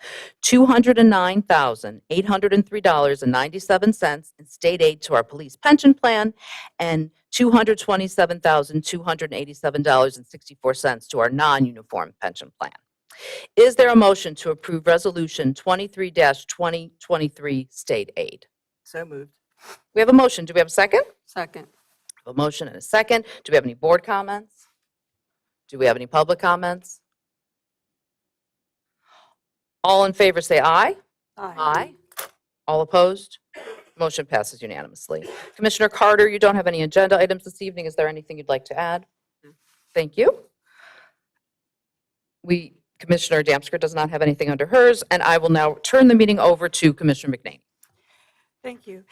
$209,803.97 in state aid to our police pension plan and $227,287.64 to our non-uniform pension plan. Is there a motion to approve Resolution 23-2023 state aid? So moved. We have a motion. Do we have a second? Second. A motion and a second. Do we have any board comments? Do we have any public comments? All in favor say aye. Aye. All opposed? Motion passes unanimously. Commissioner Carter, you don't have any agenda items this evening. Is there anything you'd like to add? No. Thank you. Commissioner Damsker does not have anything under hers, and I will now turn the meeting over to Commissioner McNaney. Thank you.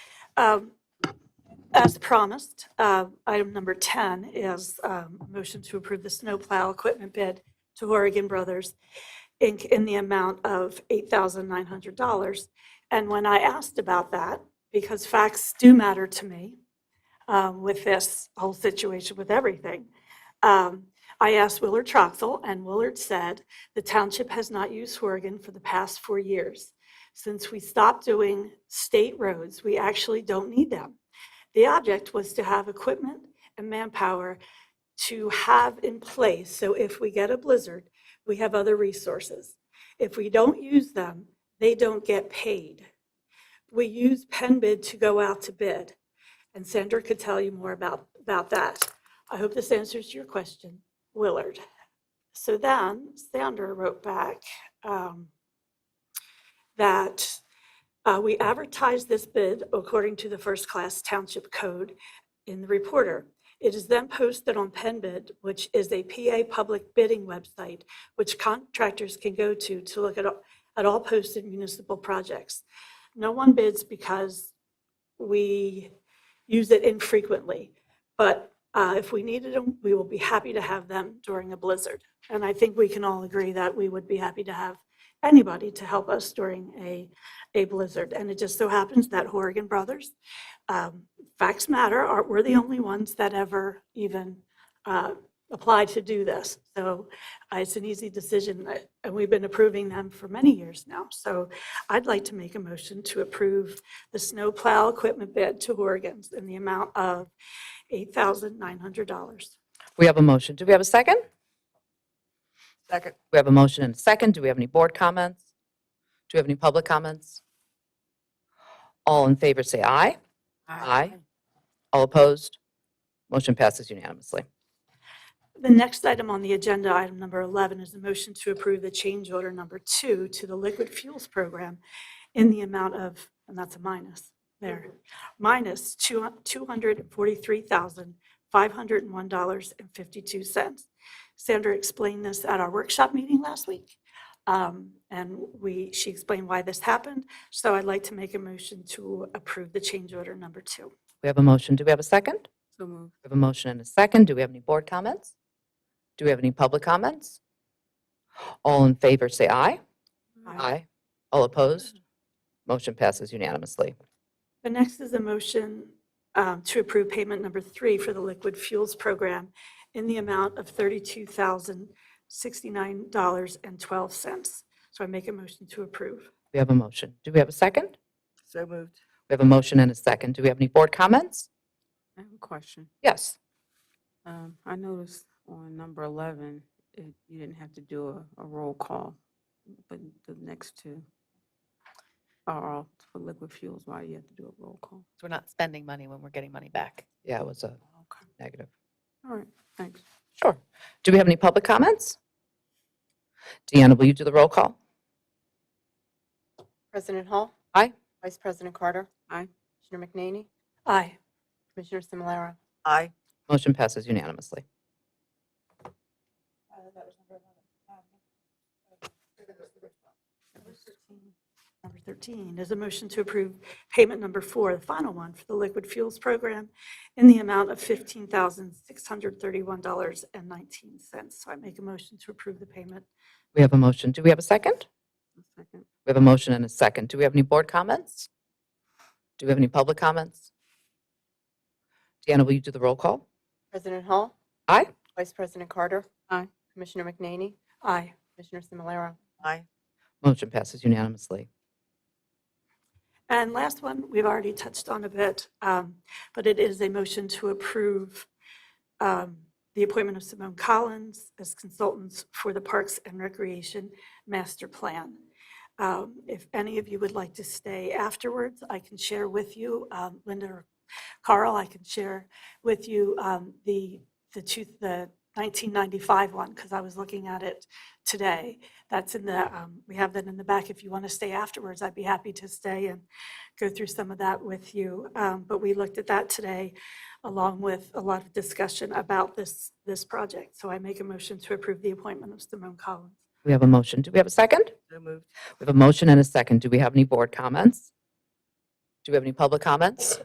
As promised, item number 10 is a motion to approve the snowplow equipment bid to Oregon Brothers Inc. in the amount of $8,900. And when I asked about that, because facts do matter to me with this whole situation, with everything, I asked Willard Troxel, and Willard said the township has not used Oregon for the past 4 years. Since we stopped doing state roads, we actually don't need them. The object was to have equipment and manpower to have in place, so if we get a blizzard, we have other resources. If we don't use them, they don't get paid. We use Penn Bid to go out to bid, and Sandra could tell you more about that. I hope this answers your question, Willard. So then Sandra wrote back that we advertised this bid according to the First Class Township Code in the Reporter. It is then posted on Penn Bid, which is a PA public bidding website, which contractors can go to look at all posted municipal projects. No one bids because we use it infrequently, but if we needed them, we will be happy to have them during a blizzard. And I think we can all agree that we would be happy to have anybody to help us during a blizzard. And it just so happens that Oregon Brothers, facts matter, we're the only ones that ever even applied to do this. So it's an easy decision, and we've been approving them for many years now. So I'd like to make a motion to approve the snowplow equipment bid to Oregon in the amount of $8,900. We have a motion. Do we have a second? Second. We have a motion and a second. Do we have any board comments? Do we have any public comments? All in favor say aye. Aye. All opposed? Motion passes unanimously. The next item on the agenda, item number 11, is a motion to approve the change order number 2 to the liquid fuels program in the amount of, and that's a minus there, minus $243,501.52. Sandra explained this at our workshop meeting last week, and she explained why this happened. So I'd like to make a motion to approve the change order number 2. We have a motion. Do we have a second? So moved. We have a motion and a second. Do we have any board comments? Do we have any public comments? All in favor say aye. Aye. All opposed? Motion passes unanimously. The next is a motion to approve payment number 3 for the liquid fuels program in the amount of $32,069.12. So I make a motion to approve. We have a motion. Do we have a second? So moved. We have a motion and a second. Do we have any board comments? I have a question. Yes. I noticed on number 11, you didn't have to do a roll call, but the next two are all for liquid fuels. Why do you have to do a roll call? So we're not spending money when we're getting money back. Yeah, it was a Okay. negative. All right, thanks. Sure. Do we have any public comments? Deanna, will you do the roll call? President Hall? Aye. Vice President Carter? Aye. Commissioner McNaney? Aye. Commissioner Simularo? Aye. Motion passes unanimously. Number 13 is a motion to approve payment number 4, the final one for the liquid fuels program in the amount of $15,631.19. So I make a motion to approve the payment. We have a motion. Do we have a second? Second. We have a motion and a second. Do we have any board comments? Do we have any public comments? Deanna, will you do the roll call? President Hall? Aye. Vice President Carter? Aye. Commissioner McNaney? Aye. Commissioner Simularo? Aye. Motion passes unanimously. And last one, we've already touched on a bit, but it is a motion to approve the appointment of Simone Collins as consultants for the Parks and Recreation Master Plan. If any of you would like to stay afterwards, I can share with you, Linda or Carl, I can share with you the 1995 one, because I was looking at it today. That's in the, we have that in the back. If you want to stay afterwards, I'd be happy to stay and go through some of that with you. But we looked at that today, along with a lot of discussion about this project. So I make a motion to approve the appointment of Simone Collins. We have a motion. Do we have a second? So moved. We have a motion and a second. Do we have any board comments? Do we have any public comments?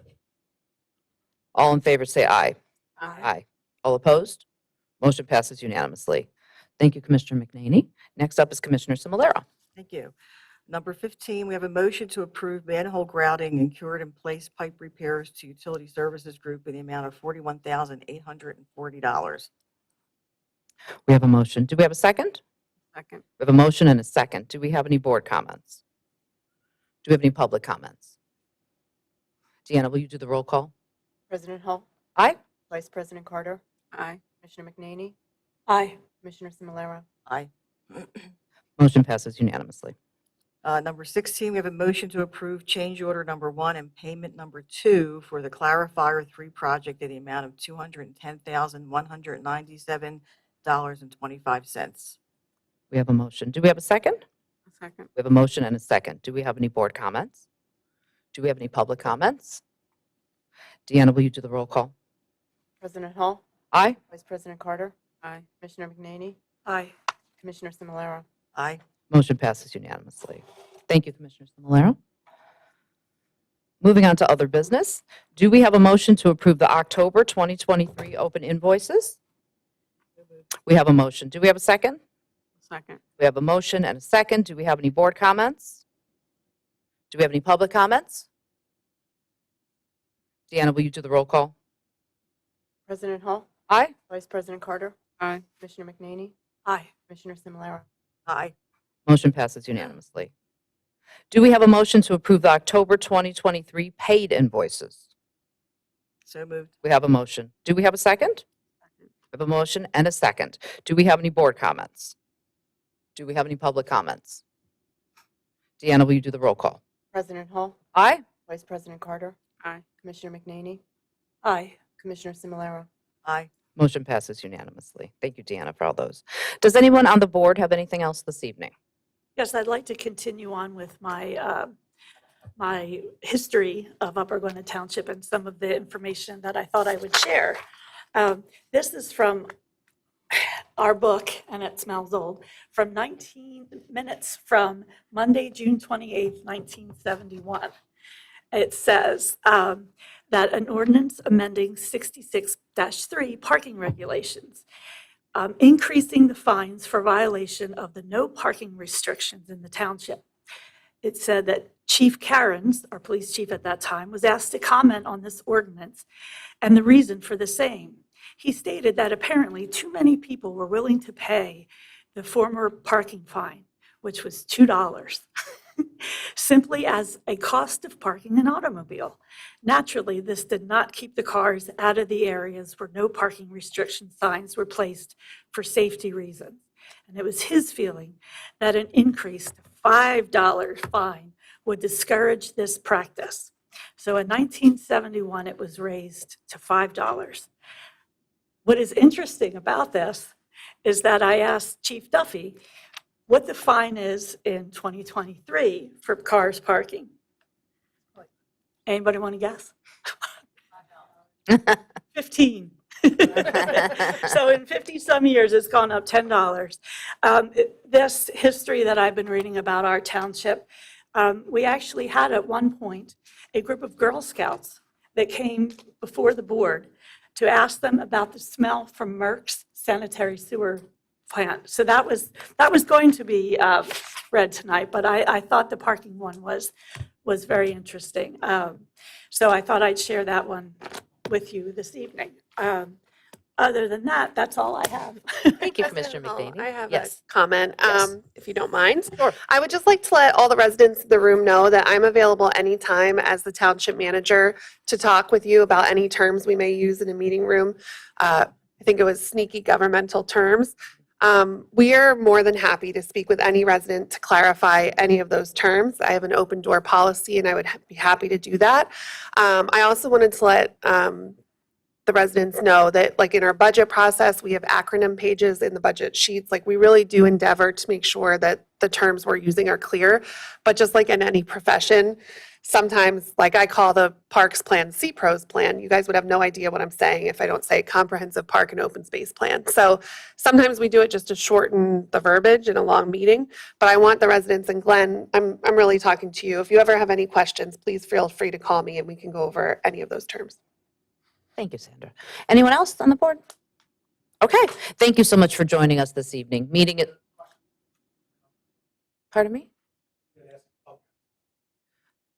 All in favor, say aye. Aye. All opposed? Motion passes unanimously. Thank you, Commissioner McNaney. Next up is Commissioner Simularo. Thank you. Number 15, we have a motion to approve manhole grouting and cured-in-place pipe repairs to Utility Services Group in the amount of $41,840. We have a motion. Do we have a second? Second. We have a motion and a second. Do we have any board comments? Do we have any public comments? Deanna, will you do the roll call? President Hall? Aye. Vice President Carter? Aye. Commissioner McNaney? Aye. Commissioner Simularo? Aye. Motion passes unanimously. Number 16, we have a motion to approve change order number 1 and payment number 2 for the Clarifier 3 project in the amount of $210,197.25. We have a motion. Do we have a second? Second. We have a motion and a second. Do we have any board comments? Do we have any public comments? Deanna, will you do the roll call? President Hall? Aye. Vice President Carter? Aye. Commissioner McNaney? Aye. Commissioner Simularo? Aye. Motion passes unanimously. Thank you, Commissioner Simularo. Moving on to other business. Do we have a motion to approve the October 2023 open invoices? We have a motion. Do we have a second? Second. We have a motion and a second. Do we have any board comments? Do we have any public comments? Deanna, will you do the roll call? President Hall? Aye. Vice President Carter? Aye. Commissioner McNaney? Aye. Commissioner Simularo? Aye. Motion passes unanimously. Do we have a motion to approve the October 2023 paid invoices? So moved. We have a motion. Do we have a second? We have a motion and a second. Do we have any board comments? Do we have any public comments? Deanna, will you do the roll call? President Hall? Aye. Vice President Carter? Aye. Commissioner McNaney? Aye. Commissioner Simularo? Aye. Motion passes unanimously. Thank you, Deanna, for all those. Does anyone on the board have anything else this evening? Yes, I'd like to continue on with my my history of Upper Gwynedd Township and some of the information that I thought I would share. This is from our book, and it smells old, from 19 minutes from Monday, June 28th, 1971. It says that an ordinance amending 66-3 parking regulations, increasing the fines for violation of the no parking restrictions in the township. It said that Chief Cairns, our police chief at that time, was asked to comment on this ordinance and the reason for the same. He stated that apparently too many people were willing to pay the former parking fine, which was $2, simply as a cost of parking an automobile. Naturally, this did not keep the cars out of the areas where no parking restriction signs were placed for safety reasons. And it was his feeling that an increased $5 fine would discourage this practice. So in 1971, it was raised to $5. What is interesting about this is that I asked Chief Duffy what the fine is in 2023 for cars parking. Anybody want to guess? 15. So in 50-some years, it's gone up $10. This history that I've been reading about our township, we actually had at one point a group of Girl Scouts that came before the board to ask them about the smell from Merck's sanitary sewer plant. So that was going to be read tonight, but I thought the parking one was very interesting. So I thought I'd share that one with you this evening. Other than that, that's all I have. Thank you, President Commissioner Hall, McDaney. I have a Yes. comment, Yes. if you don't mind. Sure. I would just like to let all the residents in the room know that I'm available anytime as the township manager to talk with you about any terms we may use in a meeting room. I think it was sneaky governmental terms. We are more than happy to speak with any resident to clarify any of those terms. I have an open door policy and I would be happy to do that. I also wanted to let the residents know that, like, in our budget process, we have acronym pages in the budget sheets. Like, we really do endeavor to make sure that the terms we're using are clear. But just like in any profession, sometimes, like I call the parks plan CPROS plan, you guys would have no idea what I'm saying if I don't say comprehensive park and open space plan. So sometimes we do it just to shorten the verbiage in a long meeting. But I want the residents, and Glenn, I'm really talking to you. If you ever have any questions, please feel free to call me and we can go over any of those terms. Thank you, Sandra. Anyone else on the board? Okay, thank you so much for joining us this evening. Meeting it. Pardon me?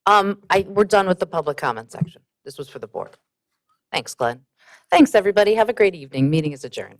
We're done with the public comment section. This was for the board. Thanks, Glenn. Thanks, everybody. Have a great evening. Meeting is adjourned.